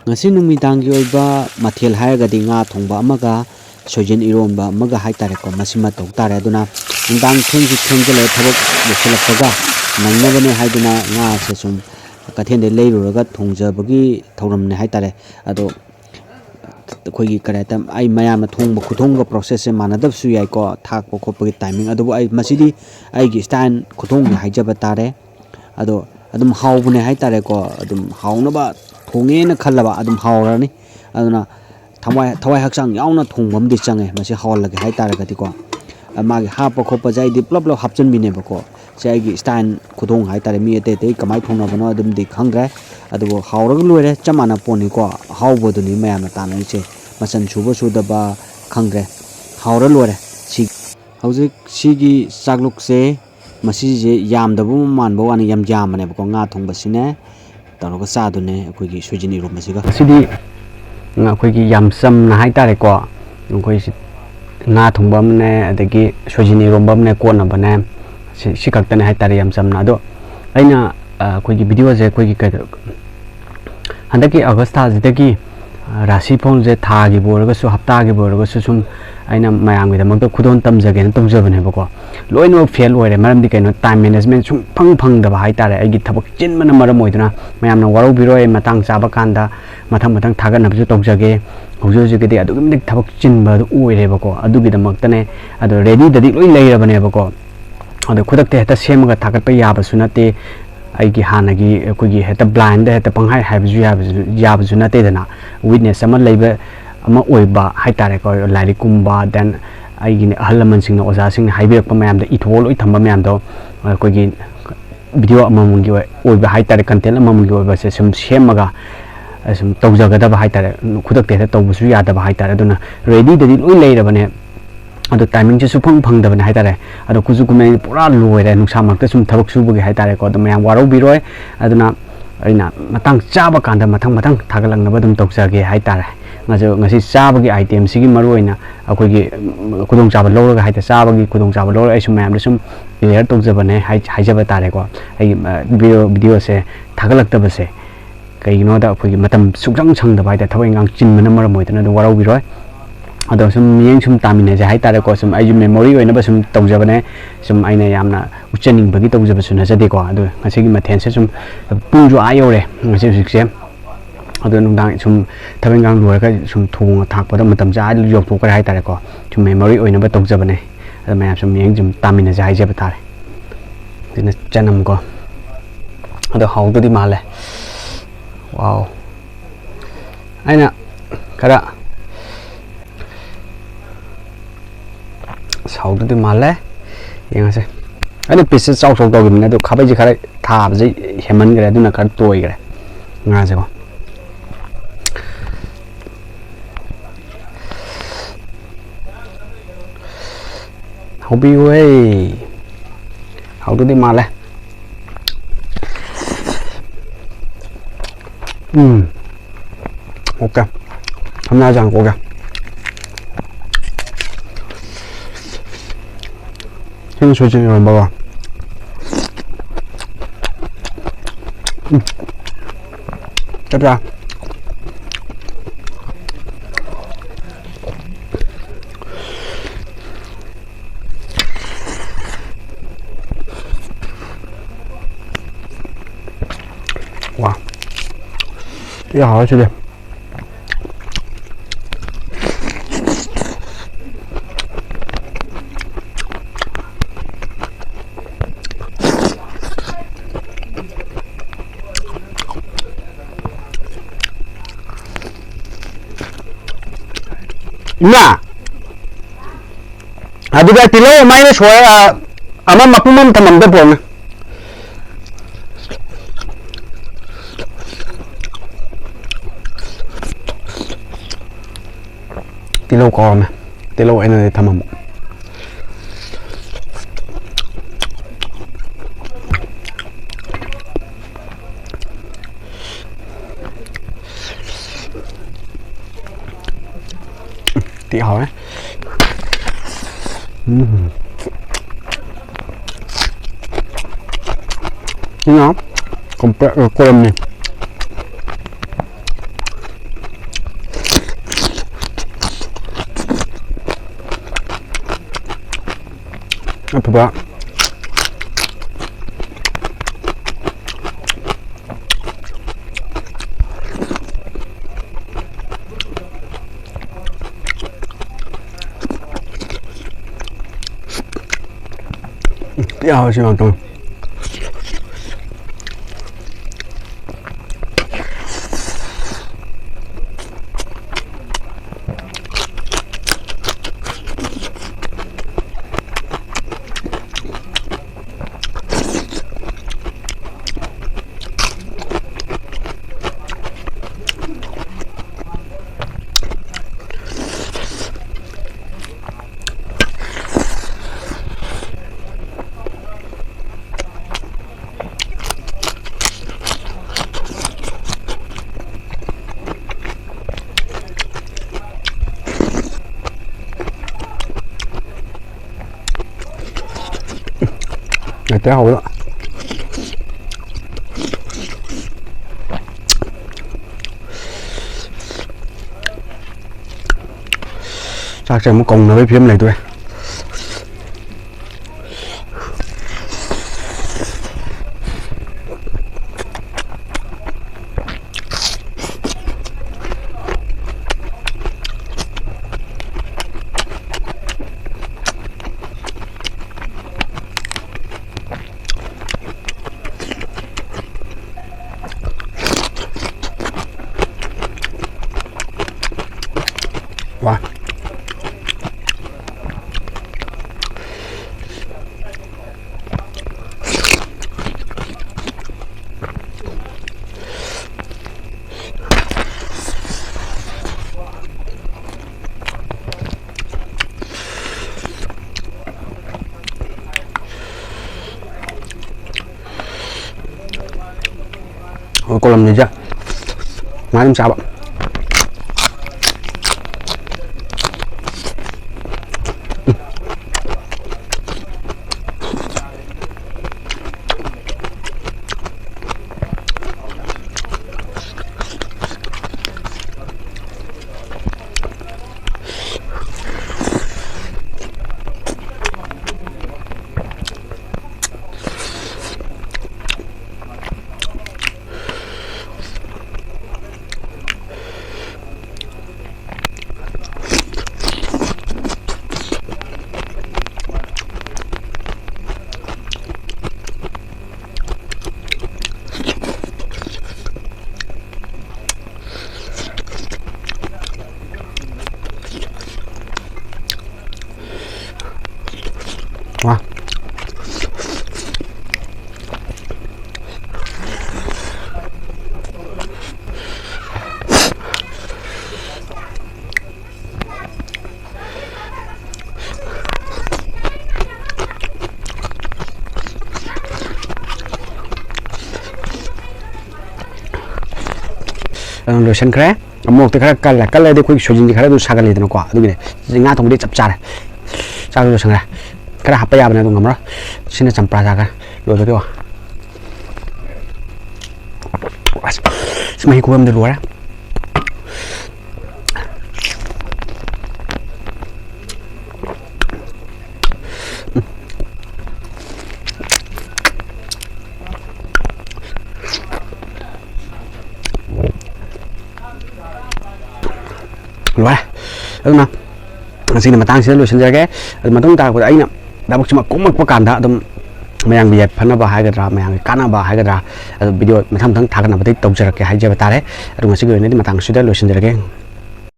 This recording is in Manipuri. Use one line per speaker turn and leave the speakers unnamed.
ngasi numidangi oiba mathel hairagadi nga thongba amaga soijin iromba amaga haitare ko masima tok tare aduna indang thengji thengjale thabok losilakpaga nangnabane haiduna nga se sum kathende leiruraga thongjabagi thauramne haitare ado khoigi kareta ai mayam thongba khuthongga process se manadab su yai ko thakpa khopagi timing adu ai masidi ai gi stand khuthong ni haijaba tare ado adum haubune haitare ko adum haunaba thonge na khallaba adum haurani aduna thawai haksang yauna thongbam di change masi hawlage haitare gati ko magi hapa khopa jai di plop plop hapchun bine bako sai gi stand khudong haitare mi ate te kamai thongna bano adum di khangre adugo haurag loire chamana poni ko hauboduni mayam tanai che masan suba sudaba khangre haura loire si hauji sigi sagluk se masi je yamdabu manbo wani yam jamane bako nga thongba sine toroga sadune akogi sujini rom masiga sidi nga akogi yam sam na haitare ko koi nga thongbam ne adagi sojini rombam ne ko na bane si kaktane haitare yam samna ado aina akogi video je akogi ka handaki agasta jidagi rasi phone je tha gi borga su hafta gi borga su sum aina mayam gi damak khudon tamjage na tumjabane bako loino fail oire maram di kaino time management sum phang da haitare ai gi thabak chin mana maram oiduna mayam na waro biroi matang chaba kanda mathang thaga na ju tokjage hojjo gedi adu gi thabak chin ba du oire bako adu gi damak tane adu ready dadi loi leira bane bako adu khudak te heta semaga thagat pa ya ba sunate ai gi hanagi ko gi heta blind heta panghai haibju ya ba sunate dana witness ama leiba ama oiba haitare ko lairi kumba then ai gi ahalaman sing na oza sing haibirak pa mayam da ithol oi thamba mayam do ko gi video ama mungi oiba haitare content ama mungi oiba se sum semaga sum tawjagada ba haitare khudak te tawbusu ya da ba haitare aduna ready dadi loi leira bane ado timing je supang phang da bane haitare ado kuju kume pura loire nuksa makta sum thabak subugi haitare ko mayam waro biroi aduna aina matang chaba kanda mathang thagalang na badum tokjage haitare ngasi chaba gi item sigi maroina akogi kudong chaba lawraga haita chaba gi kudong chaba lawra ai sum mayam sum clear tokjabane haijaba tare ko ai video se thagalakta base kaino da akogi matam sukrang chang da baita thawai ngang chin mana maram moitana do warau biroi ado sum yeng sum tamine ja haitare ko sum ai memory oina ba sum tawjabane sum aina yamna uchening bagi tawjaba suna jade ko ado ngasi gi mathen se sum pungju ayore ngasi sikse ado nungdang sum thabengang loraga sum thung thakpa da matam ja yok thok kara haitare ko sum memory oina ba tawjabane ado mayam sum yeng sum tamine ja haijaba tare dina chanam ko ado how to di male wow aina kara saudu di male yang ase ani pieces chau chau dog mina do khabai ji khare tha ba ji heman gre aduna kar toi gre nga se ko hobi we saudu di male ok hôm nay chẳng có kìa 힘 조절이 먹어. 잡자. 와, 이거 好好吃点。 Nah, adiga tilo main soya ama mapumam tamam da pon. Tilo ko ma, tilo ena tamam. Tí hỏi nó còn cô làm này
아프다. 야, 지금 또. Té hầu đó. Chắc chắn một cùng nó với phim này thôi. Wow. Cô làm gì chưa? Má làm sao bạn? Wow. 로션 그래? 뭐 어떻게 깔래? 깔래야 돼. 거기 쇼진지 그래도 사갈리 되는 거야. 누구네? nga 통비 짭짤해. 자, 로션 그래. 그래 합해야 하면 되는 거라. 신의 잠빠다가 로저게 와. 스마이 고함들 로라. Rồi đúng không? Xin mà tăng sẽ lùi xin ra cái mà chúng ta của ấy nè đã bốc mà cũng một cản đã tụm mày bây giờ phần nó vào hai cái ra mày cán nó vào hai cái ra video mà thăm thằng thằng nào mà tích tụng ra cái hai giờ ta đấy rồi mà sẽ gửi đến mà tăng sẽ lùi xin ra cái